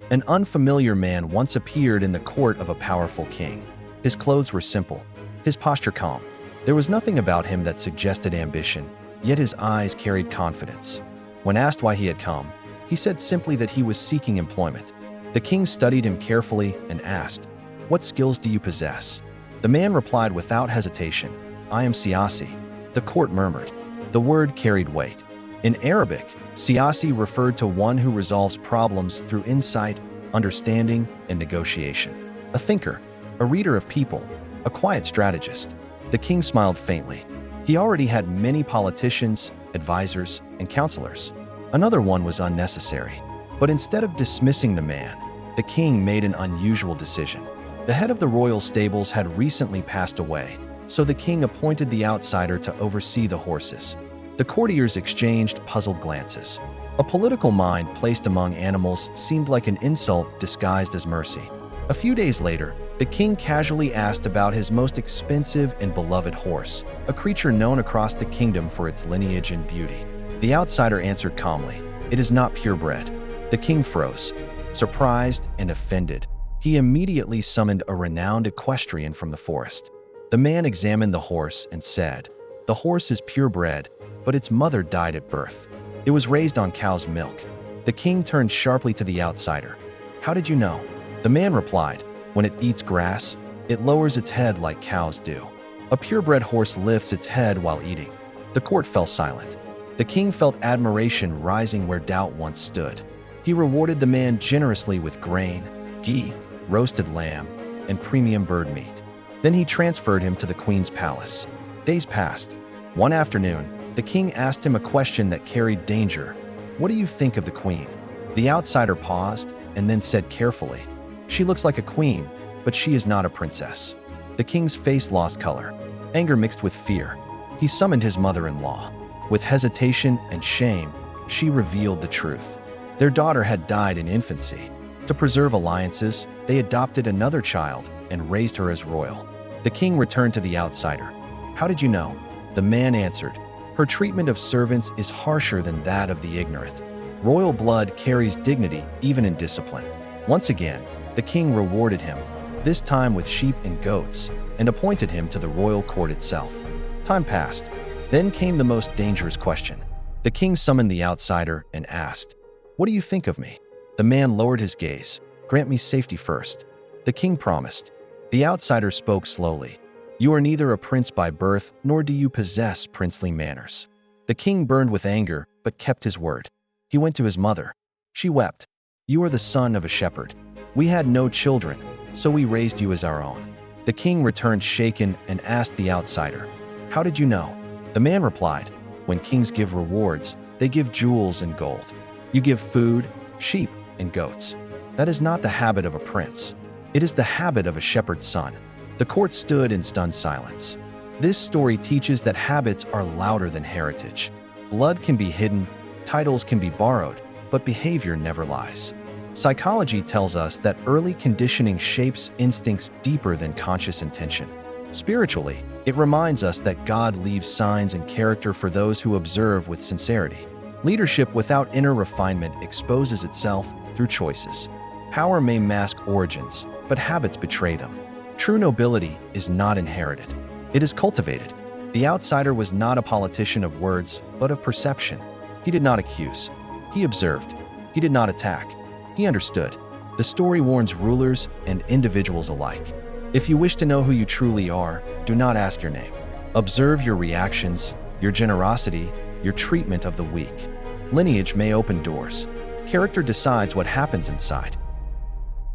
An unfamiliar man once appeared in the court of a powerful king. His clothes were simple, his posture calm. There was nothing about him that suggested ambition, yet his eyes carried confidence. When asked why he had come, he said simply that he was seeking employment. The king studied him carefully and asked, "What skills do you possess?" The man replied without hesitation, "I am siyasi." The court murmured. The word carried weight. In Arabic, siyasi referred to one who resolves problems through insight, understanding, and negotiation. A thinker, a reader of people, a quiet strategist. The king smiled faintly. He already had many politicians, advisors, and counselors. Another one was unnecessary. But instead of dismissing the man, the king made an unusual decision. The head of the royal stables had recently passed away, so the king appointed the outsider to oversee the horses. The courtiers exchanged puzzled glances. A political mind placed among animals seemed like an insult disguised as mercy. A few days later, the king casually asked about his most expensive and beloved horse, a creature known across the kingdom for its lineage and beauty. The outsider answered calmly, "It is not purebred." The king froze, surprised and offended. He immediately summoned a renowned equestrian from the forest. The man examined the horse and said, "The horse is purebred, but its mother died at birth. It was raised on cow's milk." The king turned sharply to the outsider. "How did you know?" The man replied, "When it eats grass, it lowers its head like cows do. A purebred horse lifts its head while eating." The court fell silent. The king felt admiration rising where doubt once stood. He rewarded the man generously with grain, ghee, roasted lamb, and premium bird meat. Then he transferred him to the queen's palace. Days passed. One afternoon, the king asked him a question that carried danger. "What do you think of the queen?" The outsider paused and then said carefully, "She looks like a queen, but she is not a princess." The king's face lost color, anger mixed with fear. He summoned his mother-in-law. With hesitation and shame, she revealed the truth. Their daughter had died in infancy. To preserve alliances, they adopted another child and raised her as royal. The king returned to the outsider. "How did you know?" The man answered, "Her treatment of servants is harsher than that of the ignorant. Royal blood carries dignity even in discipline." Once again, the king rewarded him, this time with sheep and goats, and appointed him to the royal court itself. Time passed. Then came the most dangerous question. The king summoned the outsider and asked, "What do you think of me?" The man lowered his gaze. "Grant me safety first." The king promised. The outsider spoke slowly. "You are neither a prince by birth, nor do you possess princely manners." The king burned with anger, but kept his word. He went to his mother. She wept. "You are the son of a shepherd. We had no children, so we raised you as our own." The king returned shaken and asked the outsider, "How did you know?" The man replied, "When kings give rewards, they give jewels and gold. You give food, sheep, and goats. That is not the habit of a prince. It is the habit of a shepherd's son." The court stood in stunned silence. This story teaches that habits are louder than heritage. Blood can be hidden, titles can be borrowed, but behavior never lies. Psychology tells us that early conditioning shapes instincts deeper than conscious intention. Spiritually, it reminds us that God leaves signs and character for those who observe with sincerity. Leadership without inner refinement exposes itself through choices. Power may mask origins, but habits betray them. True nobility is not inherited. It is cultivated. The outsider was not a politician of words, but of perception. He did not accuse. He observed. He did not attack. He understood. The story warns rulers and individuals alike. If you wish to know who you truly are, do not ask your name. Observe your reactions, your generosity, your treatment of the weak. Lineage may open doors. Character decides what happens inside.